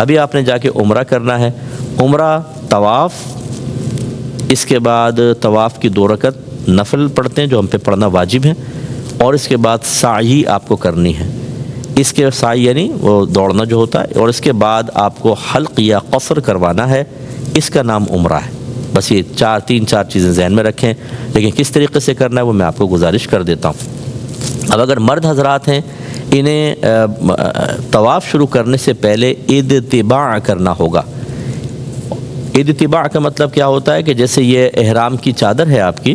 ابھی آپ نے جا کے عمرہ کرنا ہے، عمرہ طواف، اس کے بعد طواف کی 2 رکعت نفل پڑھتے ہیں جو ہم پہ پڑھنا واجب ہے، اور اس کے بعد سعی آپ کو کرنی ہے، اس کے سعی یعنی وہ دوڑنا جو ہوتا ہے، اور اس کے بعد آپ کو حلق یا قصر کروانا ہے، اس کا نام عمرہ ہے۔ بس یہ 4 چیزیں ذہن میں رکھیں، لیکن کس طریقے سے کرنا ہے وہ میں آپ کو گزارش کر دیتا ہوں۔ اب اگر مرد حضرات ہیں، انہیں طواف شروع کرنے سے پہلے اتباع کرنا ہوگا۔ اتباع کا مطلب کیا ہوتا ہے کہ جیسے یہ احرام کی چادر ہے آپ کی،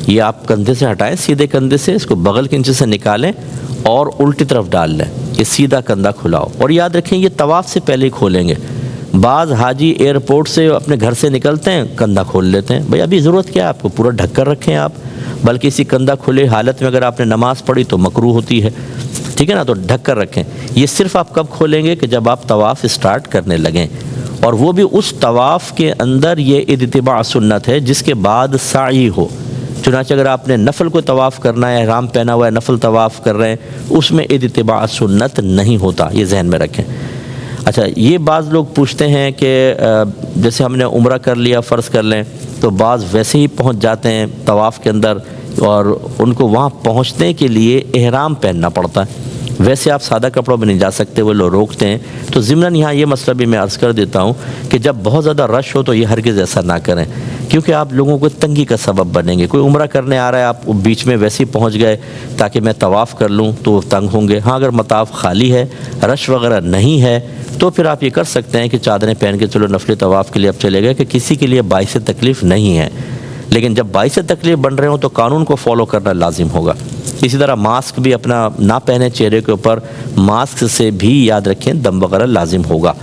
یہ آپ کندھے سے ہٹائیں، سیدھے کندھے سے اس کو بغل کے نیچے سے نکالیں اور الٹی طرف ڈال لیں، یہ سیدھا کندھا کھلاؤ، اور یاد رکھیں یہ طواف سے پہلے ہی کھولیں گے۔ بعض حاجی ایئرپورٹ سے اپنے گھر سے نکلتے ہیں، کندھا کھول لیتے ہیں، بھئی ابھی ضرورت کیا ہے آپ کو، پورا ڈھک کر رکھیں آپ، بلکہ اسی کندھا کھلے حالت میں اگر آپ نے نماز پڑھی تو مکروہ ہوتی ہے، ٹھیک ہے نا، تو ڈھک کر رکھیں۔ یہ صرف آپ کب کھولیں گے کہ جب آپ طواف اسٹارٹ کرنے لگیں، اور وہ بھی اس طواف کے اندر یہ اتباع سنت ہے جس کے بعد سعی ہو۔ چنانچہ اگر آپ نے نفل کو طواف کرنا ہے، احرام پہنا ہوا ہے، نفل طواف کر رہے ہیں، اس میں اتباع سنت نہیں ہوتا، یہ ذہن میں رکھیں۔ اچھا، یہ بعض لوگ پوچھتے ہیں کہ جیسے ہم نے عمرہ کر لیا فرض کر لیں، تو بعض ویسے ہی پہنچ جاتے ہیں طواف کے اندر، اور ان کو وہاں پہنچنے کے لیے احرام پہننا پڑتا ہے، ویسے آپ سادہ کپڑوں میں نہیں جا سکتے، وہ لوگ روکتے ہیں۔ تو ضمناً یہاں یہ مسئلہ بھی میں عرض کر دیتا ہوں کہ جب بہت زیادہ رش ہو تو یہ ہرگز ایسا نہ کریں، کیونکہ آپ لوگوں کو تنگی کا سبب بنیں گے۔ کوئی عمرہ کرنے آ رہا ہے، آپ بیچ میں ویسے ہی پہنچ گئے تاکہ میں طواف کر لوں، تو وہ تنگ ہوں گے۔ ہاں، اگر مطاف خالی ہے، رش وغیرہ نہیں ہے، تو پھر آپ یہ کر سکتے ہیں کہ چادریں پہن کے چلو نفلی طواف کے لیے اب چلے گئے، کہ کسی کے لیے باعث تکلیف نہیں ہے۔ لیکن جب باعث تکلیف بن رہے ہوں تو قانون کو فالو کرنا لازم ہوگا۔ اسی طرح ماسک بھی اپنا نہ پہنے چہرے کے اوپر، ماسک سے بھی یاد رکھیں دم وغیرہ لازم ہوگا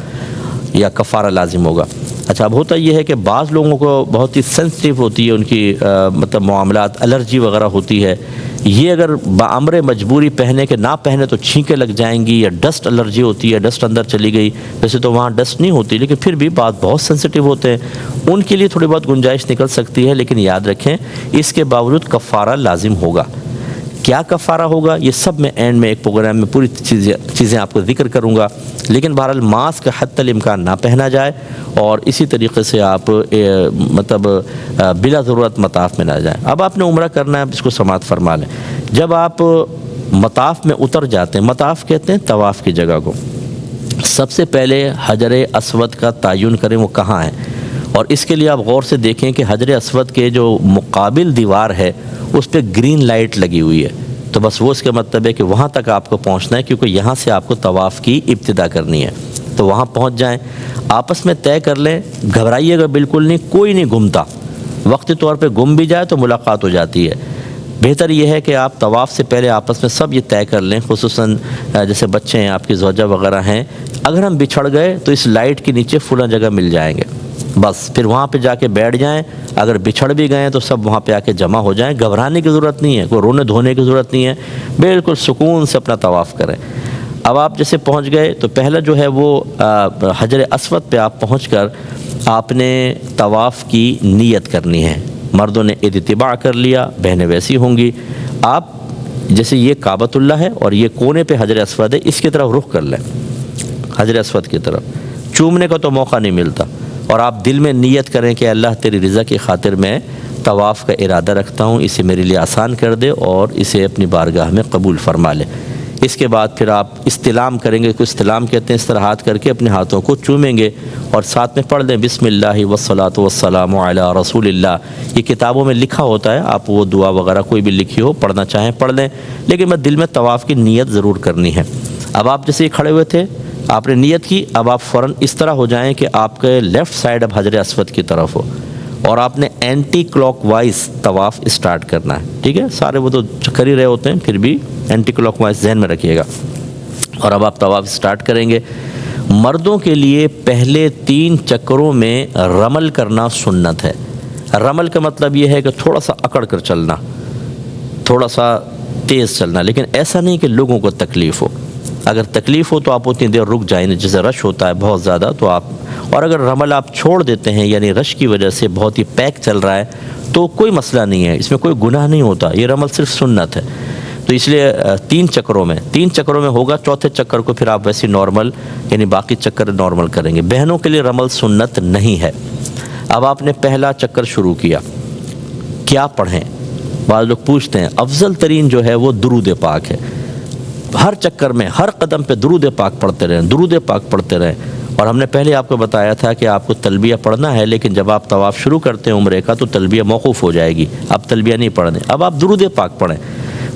یا کفارہ لازم ہوگا۔ اچھا، اب ہوتا یہ ہے کہ بعض لوگوں کو بہت ہی سینسٹیو ہوتی ہے ان کی مطلب معاملات، الرجی وغیرہ ہوتی ہے، یہ اگر بامر مجبوری پہنے کہ نہ پہنے تو چھینکیں لگ جائیں گی، یا ڈسٹ الرجی ہوتی ہے، ڈسٹ اندر چلی گئی، ویسے تو وہاں ڈسٹ نہیں ہوتی لیکن پھر بھی بات بہت سینسٹیو ہوتے ہیں، ان کے لیے تھوڑی بہت گنجائش نکل سکتی ہے، لیکن یاد رکھیں اس کے باوجود کفارہ لازم ہوگا۔ کیا کفارہ ہوگا یہ سب میں اینڈ میں ایک پروگرام میں پوری چیزیں آپ کو ذکر کروں گا، لیکن بہرحال ماسک حتی الامکان نہ پہنا جائے، اور اسی طریقے سے آپ مطلب بلا ضرورت مطاف میں نہ جائیں۔ اب آپ نے عمرہ کرنا ہے، اس کو سماعت فرما لیں۔ جب آپ مطاف میں اتر جاتے ہیں، مطاف کہتے ہیں طواف کی جگہ کو، سب سے پہلے حجر اسود کا تعین کریں وہ کہاں ہے، اور اس کے لیے آپ غور سے دیکھیں کہ حجر اسود کے جو مقابل دیوار ہے اس پہ گرین لائٹ لگی ہوئی ہے، تو بس وہ اس کا مطلب ہے کہ وہاں تک آپ کو پہنچنا ہے، کیونکہ یہاں سے آپ کو طواف کی ابتدا کرنی ہے، تو وہاں پہنچ جائیں، آپس میں طے کر لیں، گھبرائیے گا بالکل نہیں، کوئی نہیں گھومتا، وقتی طور پہ گم بھی جائے تو ملاقات ہو جاتی ہے۔ بہتر یہ ہے کہ آپ طواف سے پہلے آپس میں سب یہ طے کر لیں، خصوصاً جیسے بچے ہیں، آپ کی زوجہ وغیرہ ہیں، اگر ہم بچھڑ گئے تو اس لائٹ کے نیچے فلاں جگہ مل جائیں گے، بس پھر وہاں پہ جا کے بیٹھ جائیں، اگر بچھڑ بھی گئے تو سب وہاں پہ آ کے جمع ہو جائیں، گھبرانے کی ضرورت نہیں ہے، کوئی رونے دھونے کی ضرورت نہیں ہے، بالکل سکون سے اپنا طواف کریں۔ اب آپ جیسے پہنچ گئے تو پہلا جو ہے وہ حجر اسود پہ آپ پہنچ کر آپ نے طواف کی نیت کرنی ہے۔ مردوں نے اتباع کر لیا، بہنیں ویسی ہوں گی، آپ جیسے یہ کعبۃ اللہ ہے اور یہ کونے پہ حجر اسود ہے، اس کی طرف رخ کر لیں، حجر اسود کی طرف۔ چومنے کا تو موقع نہیں ملتا، اور آپ دل میں نیت کریں کہ اللہ تیری رضا کی خاطر میں طواف کا ارادہ رکھتا ہوں، اسے میرے لیے آسان کر دے اور اسے اپنی بارگاہ میں قبول فرما لے۔ اس کے بعد پھر آپ استلام کریں گے، کوئی استلام کہتے ہیں، اس طرح ہاتھ کر کے اپنے ہاتھوں کو چومیں گے، اور ساتھ میں پڑھ دیں بسم اللہ والصلاۃ والسلام علی رسول اللہ۔ یہ کتابوں میں لکھا ہوتا ہے، آپ وہ دعا وغیرہ کوئی بھی لکھی ہو پڑھنا چاہیں پڑھ لیں، لیکن میں دل میں طواف کی نیت ضرور کرنی ہے۔ اب آپ جیسے کھڑے ہوئے تھے، آپ نے نیت کی، اب آپ فوراً اس طرح ہو جائیں کہ آپ کے لیفٹ سائڈ اب حجر اسود کی طرف ہو، اور آپ نے اینٹی کلاک وائز طواف اسٹارٹ کرنا ہے، ٹھیک ہے، سارے وہ تو کر ہی رہے ہوتے ہیں، پھر بھی اینٹی کلاک وائز ذہن میں رکھیے گا۔ اور اب آپ طواف اسٹارٹ کریں گے۔ مردوں کے لیے پہلے 3 چکروں میں رمل کرنا سنت ہے۔ رمل کا مطلب یہ ہے کہ تھوڑا سا اکڑ کر چلنا، تھوڑا سا تیز چلنا، لیکن ایسا نہیں کہ لوگوں کو تکلیف ہو۔ اگر تکلیف ہو تو آپ اتنی دیر رک جائیں، جیسے رش ہوتا ہے بہت زیادہ تو آپ، اور اگر رمل آپ چھوڑ دیتے ہیں یعنی رش کی وجہ سے بہت ہی پیک چل رہا ہے تو کوئی مسئلہ نہیں ہے، اس میں کوئی گناہ نہیں ہوتا، یہ رمل صرف سنت ہے۔ تو اس لیے 3 چکروں میں ہوگا. چوتھے چکر کو پھر آپ ویسے نارمل یعنی باقی چکر نارمل کریں گے. بہنوں کے لیے رمل سنت نہیں ہے. اب آپ نے پہلا چکر شروع کیا, کیا پڑھیں؟ بعض لوگ پوچھتے ہیں. افضل ترین جو ہے وہ درود پاک ہے. ہر چکر میں ہر قدم پہ درود پاک پڑھتے رہیں. اور ہم نے پہلے آپ کو بتایا تھا کہ آپ کو تلبیہ پڑھنا ہے, لیکن جب آپ طواف شروع کرتے ہیں عمرے کا تو تلبیہ موقوف ہو جائے گی. اب تلبیہ نہیں پڑھنے, اب آپ درود پاک پڑھیں.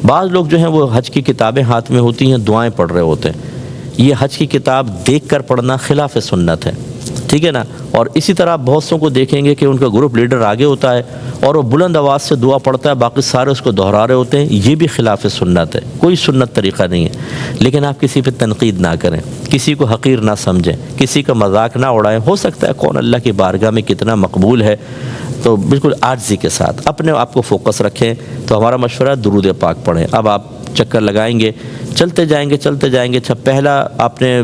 بعض لوگ جو ہیں وہ حج کی کتابیں ہاتھ میں ہوتی ہیں, دعائیں پڑھ رہے ہوتے ہیں. یہ حج کی کتاب دیکھ کر پڑھنا خلاف سنت ہے, ٹھیک ہے نا. اور اسی طرح بہت سوں کو دیکھیں گے کہ ان کا گروپ لیڈر آگے ہوتا ہے اور وہ بلند آواز سے دعا پڑھتا ہے, باقی سارے اس کو دہرا رہے ہوتے ہیں. یہ بھی خلاف سنت ہے, کوئی سنت طریقہ نہیں ہے. لیکن آپ کسی پہ تنقید نہ کریں, کسی کو حقیر نہ سمجھیں, کسی کا مذاق نہ اڑائیں. ہو سکتا ہے کون اللہ کی بارگاہ میں کتنا مقبول ہے, تو بالکل عاجزی کے ساتھ اپنے آپ کو فوکس رکھیں. تو ہمارا مشورہ درود پاک پڑھیں. اب آپ چکر لگائیں گے, چلتے جائیں گے. پہلا آپ نے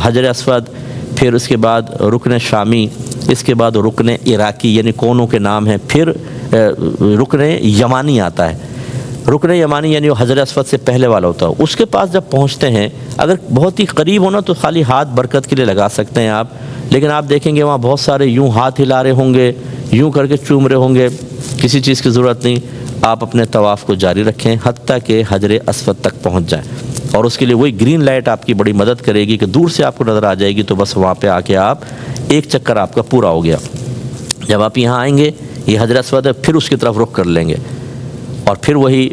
حجر اسود, پھر اس کے بعد رکن شامی, اس کے بعد رکن عراقی یعنی کونوں کے نام ہیں, پھر رکن یمانی آتا ہے. رکن یمانی یعنی وہ حجر اسود سے پہلے والا ہوتا ہے. اس کے پاس جب پہنچتے ہیں, اگر بہت ہی قریب ہونا تو خالی ہاتھ برکت کے لیے لگا سکتے ہیں آپ, لیکن آپ دیکھیں گے وہاں بہت سارے یوں ہاتھ ہلا رہے ہوں گے, یوں کر کے چوم رہے ہوں گے. کسی چیز کی ضرورت نہیں, آپ اپنے طواف کو جاری رکھیں حتیٰ کہ حجر اسود تک پہنچ جائیں. اور اس کے لیے وہی گرین لائٹ آپ کی بڑی مدد کرے گی کہ دور سے آپ کو نظر آ جائے گی, تو بس وہاں پہ آ کے آپ ایک چکر آپ کا پورا ہو گیا. جب آپ یہاں آئیں گے, یہ حجر اسود ہے, پھر اس کی طرف رخ کر لیں گے اور پھر وہی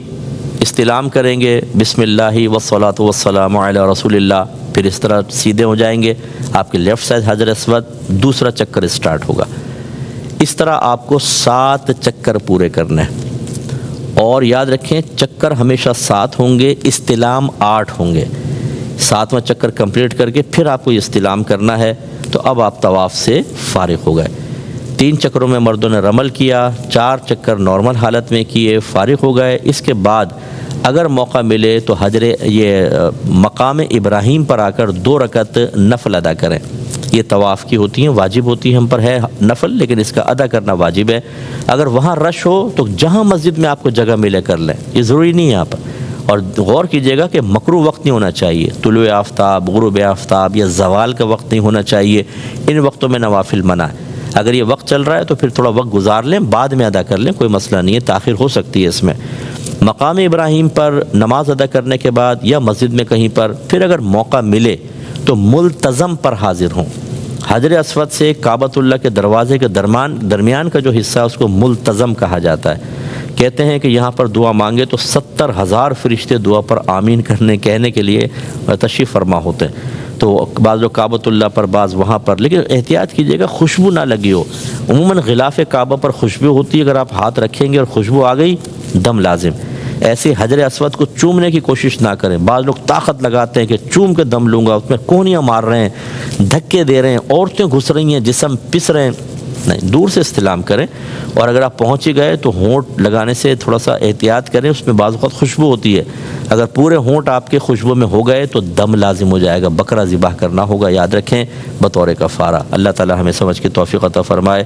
استلام کریں گے, بسم اللہ والصلاۃ والسلام علی رسول اللہ. پھر اس طرح سیدھے ہو جائیں گے, آپ کے لیفٹ سائڈ حجر اسود, دوسرا چکر اسٹارٹ ہوگا. اس طرح آپ کو 7 چکر پورے کرنے ہیں. اور یاد رکھیں چکر ہمیشہ 7 ہوں گے, استلام 8 ہوں گے. 7واں چکر کمپلیٹ کر کے پھر آپ کو یہ استلام کرنا ہے. تو اب آپ طواف سے فارغ ہو گئے. 3 چکروں میں مردوں نے رمل کیا, 4 چکر نارمل حالت میں کیے, فارغ ہو گئے. اس کے بعد اگر موقع ملے تو مقام ابراہیم پر آ کر 2 رکعت نفل ادا کریں. یہ طواف کی ہوتی ہیں, واجب ہوتی ہیں, ہم پر ہے نفل, لیکن اس کا ادا کرنا واجب ہے. اگر وہاں رش ہو تو جہاں مسجد میں آپ کو جگہ ملے کر لیں, یہ ضروری نہیں ہے آپ. اور غور کیجئے گا کہ مکروہ وقت نہیں ہونا چاہیے, طلوع آفتاب, غروب آفتاب یا زوال کا وقت نہیں ہونا چاہیے. ان وقتوں میں نوافل منع ہے. اگر یہ وقت چل رہا ہے تو پھر تھوڑا وقت گزار لیں, بعد میں ادا کر لیں, کوئی مسئلہ نہیں ہے, تاخیر ہو سکتی ہے اس میں. مقام ابراہیم پر نماز ادا کرنے کے بعد یا مسجد میں کہیں پر پھر اگر موقع ملے تو ملتزم پر حاضر ہوں. حجر اسود سے کعبۃ اللہ کے دروازے کے درمیان کا جو حصہ ہے اس کو ملتزم کہا جاتا ہے. کہتے ہیں کہ یہاں پر دعا مانگے تو 70,000 فرشتے دعا پر آمین کہنے کے لیے تشریف فرما ہوتے ہیں. تو بعض لوگ کعبۃ اللہ پر, بعض وہاں پر, لیکن احتیاط کیجیے گا خوشبو نہ لگی ہو. عموماً غلاف کعبہ پر خوشبو ہوتی ہے, اگر آپ ہاتھ رکھیں گے اور خوشبو آ گئی دم لازم. ایسے حجر اسود کو چومنے کی کوشش نہ کریں. بعض لوگ طاقت لگاتے ہیں کہ چوم کے دم لوں گا, اس میں کونیاں مار رہے ہیں, دھکے دے رہے ہیں, عورتیں گھس رہی ہیں, جسم پس رہے ہیں. نہیں, دور سے استلام کریں. اور اگر آپ پہنچ ہی گئے تو ہونٹ لگانے سے تھوڑا سا احتیاط کریں, اس میں بعض اوقات خوشبو ہوتی ہے. اگر پورے ہونٹ آپ کے خوشبو میں ہو گئے تو دم لازم ہو جائے گا, بکرا ذبح کرنا ہوگا, یاد رکھیں, بطور کفارہ. اللہ تعالی ہمیں سمجھ کی توفیق عطا فرمائے.